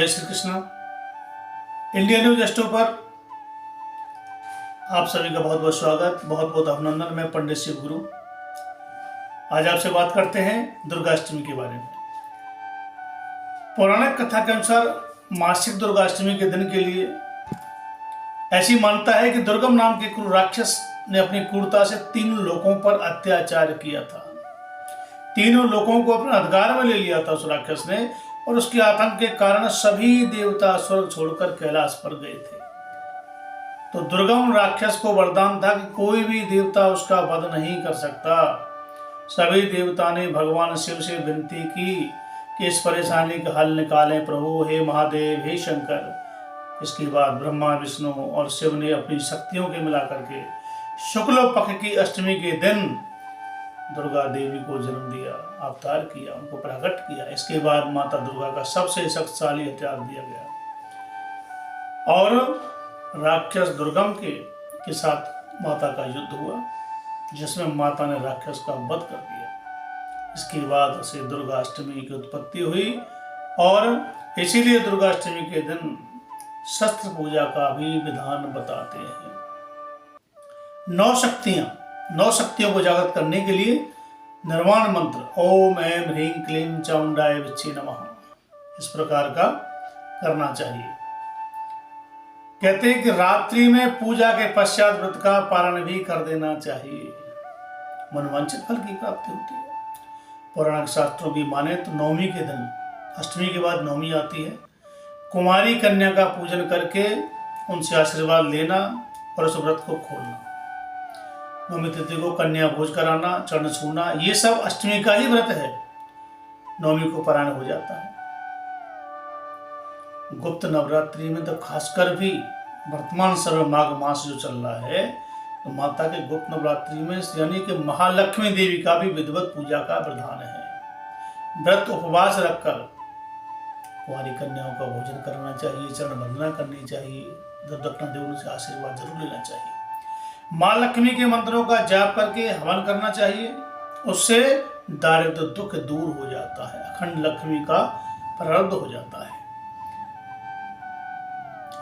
जय Shri Krishna. India news astro पर आप सभी का बहुत बहुत स्वागत, बहुत बहुत अभिनंदन। मैं पंडित शिव गुरु आज आपसे बात करते हैं दुर्गाष्टमी के बारे में। पौराणिक कथा के अनुसार मासिक दुर्गाष्टमी के दिन के लिए ऐसी मान्यता है कि दुर्गम नाम के क्रूर राक्षस ने अपनी क्रूरता से तीनों लोगों पर अत्याचार किया था। तीनों लोगों को अपने अधिकार में ले लिया था उस राक्षस ने, और उसके आतंक के कारण सभी देवता स्वर्ग छोड़कर कैलाश पर गए थे। तो दुर्गम राक्षस को वरदान था कि कोई भी देवता उसका वध नहीं कर सकता। सभी देवता ने भगवान शिव से विनती की कि इस परेशानी का हल निकालें प्रभु, हे महादेव, हे शंकर। इसके बाद ब्रह्मा, विष्णु और शिव ने अपनी शक्तियों के मिलाकर के शुक्ल पक्ष की अष्टमी के दिन दुर्गा देवी को जन्म दिया, अवतार किया, उनको प्रकट किया। इसके बाद माता दुर्गा का सबसे शक्तिशाली हथियार दिया गया और राक्षस दुर्गम के साथ माता का युद्ध हुआ, जिसमें माता ने राक्षस का वध कर दिया। इसके बाद से दुर्गाष्टमी की उत्पत्ति हुई और इसीलिए दुर्गाष्टमी के दिन शस्त्र पूजा का भी विधान बताते हैं। नौ शक्तियों को जागृत करने के लिए निर्वाण मंत्र ओम ऐं ह्रीं क्लीं चामुंडाय विच्चे नमः इस प्रकार का करना चाहिए। कहते हैं कि रात्रि में पूजा के पश्चात व्रत का पारण भी कर देना चाहिए, मनवांछित फल की प्राप्ति होती है। पौराणिक शास्त्रों की माने तो नवमी के दिन, अष्टमी के बाद नवमी आती है, कुमारी कन्या का पूजन करके उनसे आशीर्वाद लेना और उस व्रत को खोलना। नवमी तिथि को कन्या भोज कराना, चरण छूना, ये सब अष्टमी का ही व्रत है। नवमी को पारायण हो जाता है। गुप्त नवरात्रि में तो खासकर भी वर्तमान समय माघ मास जो चल रहा है, तो माता के गुप्त नवरात्रि में यानी कि महालक्ष्मी देवी का भी विधिवत पूजा का विधान है। व्रत उपवास रखकर कुंवारी कन्याओं का भोजन करना चाहिए, चरण वंदना करनी चाहिए, दक्षिणा देवों से आशीर्वाद जरूर लेना चाहिए। माँ लक्ष्मी के मंत्रों का जाप करके हवन करना चाहिए, उससे दारिद्र दुख दूर हो जाता है, अखंड लक्ष्मी का प्रारब्ध हो जाता है।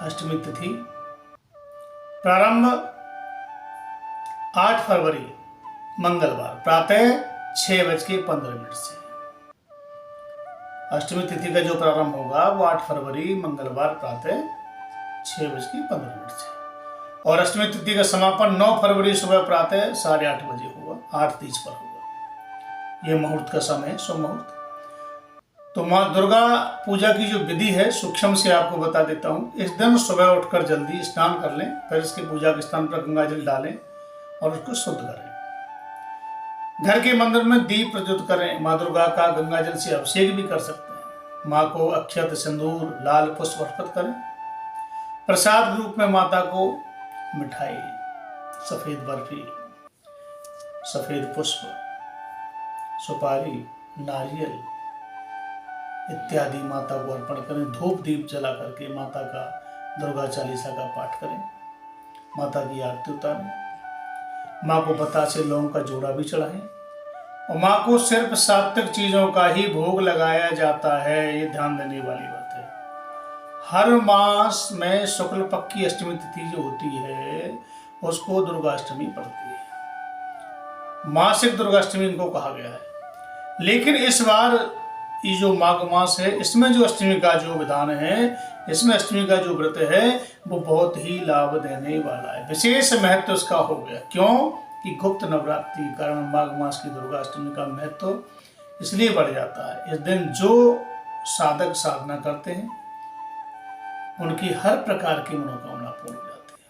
अष्टमी तिथि प्रारंभ 8 फरवरी मंगलवार प्रातः 6:15 से। अष्टमी तिथि का जो प्रारंभ होगा वो 8 फरवरी मंगलवार प्रातः 6:15 से, और अष्टमी तिथि का समापन 9 फरवरी सुबह प्रातः 8:30 बजे होगा, 8:30 पर होगा। यह मुहूर्त का समय है, शुभ मुहूर्त। तो माँ दुर्गा पूजा की जो विधि है सूक्ष्म से आपको बता देता हूँ। इस दिन सुबह उठकर जल्दी स्नान कर लें, फिर इसके पूजा के स्थान पर गंगा जल डालें और उसको शुद्ध करें। घर के मंदिर में दीप प्रज्वलित करें। माँ दुर्गा का गंगा जल से अभिषेक भी कर सकते हैं। माँ को अक्षत, सिंदूर, लाल पुष्प अर्पित करें। प्रसाद रूप में माता को मिठाई, सफेद बर्फी, सफेद पुष्प, सुपारी, नारियल इत्यादि माता को अर्पण करें। धूप दीप जला करके माता का दुर्गा चालीसा का पाठ करें, माता की आरती उतारें। माँ को बतासे लौंग का जोड़ा भी चढ़ाएं, और माँ को सिर्फ सात्विक चीजों का ही भोग लगाया जाता है, ये ध्यान देने वाली बात है। हर मास में शुक्ल पक्ष की अष्टमी तिथि जो होती है उसको दुर्गाष्टमी पड़ती है। मासिक दुर्गाष्टमी इनको कहा गया है। लेकिन इस बार ये जो माघ मास है, इसमें जो अष्टमी का जो विधान है, इसमें अष्टमी का जो व्रत है वो बहुत ही लाभ देने वाला है। विशेष महत्व इसका हो गया। क्यों कि गुप्त नवरात्रि के कारण माघ मास की दुर्गाष्टमी का महत्व इसलिए बढ़ जाता है। इस दिन जो साधक साधना करते हैं उनकी हर प्रकार की मनोकामना पूर्ण हो जाती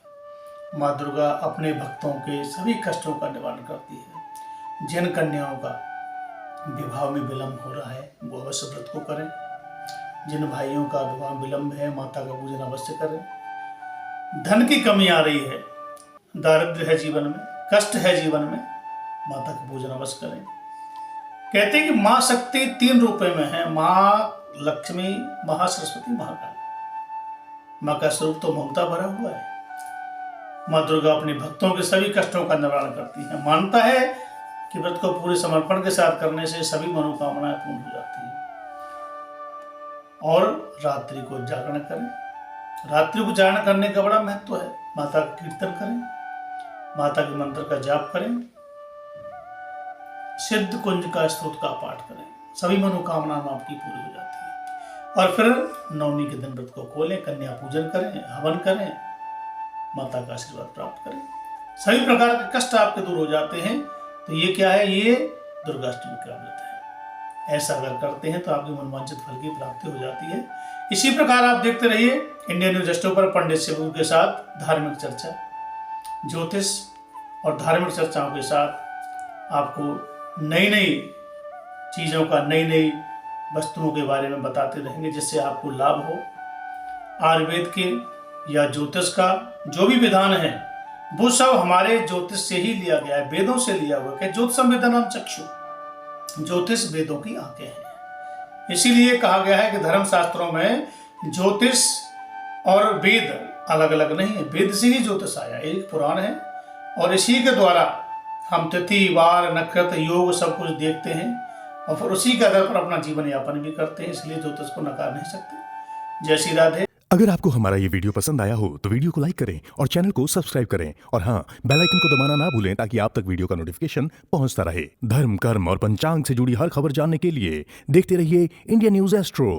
है। माँ दुर्गा अपने भक्तों के सभी कष्टों का निवारण करती है। जिन कन्याओं का विवाह में विलंब हो रहा है वो अवश्य व्रत को करें। जिन भाइयों का विवाह विलंब है माता का पूजन अवश्य करें। धन की कमी आ रही है, दारिद्र्य है जीवन में, कष्ट है जीवन में, माता का पूजन अवश्य करें। कहते हैं कि माँ शक्ति 3 रूपों में है, माँ लक्ष्मी, महासरस्वती, महाकाली। माँ का स्वरूप तो ममता भरा हुआ है। माँ दुर्गा अपने भक्तों के सभी कष्टों का निवारण करती है। मानता है कि व्रत को पूरे समर्पण के साथ करने से सभी मनोकामनाएं पूर्ण हो जाती हैं। और रात्रि को जागरण करें। रात्रि को जागरण करने का बड़ा महत्व है। माता का कीर्तन करें, माता के मंत्र का जाप करें, सिद्ध कुंज का स्तोत्र का पाठ करें, सभी मनोकामनाएं आपकी पूरी हो जाती है। और फिर नवमी के दिन व्रत को खोलें, कन्या पूजन करें, हवन करें, माता का आशीर्वाद प्राप्त करें, सभी प्रकार के कष्ट आपके दूर हो जाते हैं। तो ये क्या है? ये दुर्गाष्टमी का व्रत है। ऐसा अगर करते हैं तो आपकी मनवांछित फल की प्राप्ति हो जाती है। इसी प्रकार आप देखते रहिए इंडियन न्यूज एस्ट्रो पर पंडित शिवू के साथ धार्मिक चर्चा, ज्योतिष और धार्मिक चर्चाओं के साथ आपको नई नई चीज़ों का, नई नई वस्तुओं के बारे में बताते रहेंगे जिससे आपको लाभ हो। आयुर्वेद के या ज्योतिष का जो भी विधान है वो सब हमारे ज्योतिष से ही लिया गया है, वेदों से लिया हुआ है। ज्योतिषम वेदानाम चक्षु, ज्योतिष वेदों की आंखें हैं। इसीलिए कहा गया है कि धर्म शास्त्रों में ज्योतिष और वेद अलग अलग नहीं है, वेद से ही ज्योतिष आया, एक पुराण है और इसी के द्वारा हम तिथि, वार, नक्षत्र, योग सब कुछ देखते हैं और फिर उसी के आधार पर अपना जीवन यापन भी करते हैं। इसलिए ज्योतिष को नकार नहीं सकते। जय श्री राधे। अगर आपको हमारा ये वीडियो पसंद आया हो तो वीडियो को लाइक करें और चैनल को सब्सक्राइब करें और हाँ, बेल आइकन को दबाना ना भूलें ताकि आप तक वीडियो का नोटिफिकेशन पहुंचता रहे। धर्म, कर्म और पंचांग से जुड़ी हर खबर जानने के लिए देखते रहिए इंडियन न्यूज एस्ट्रो।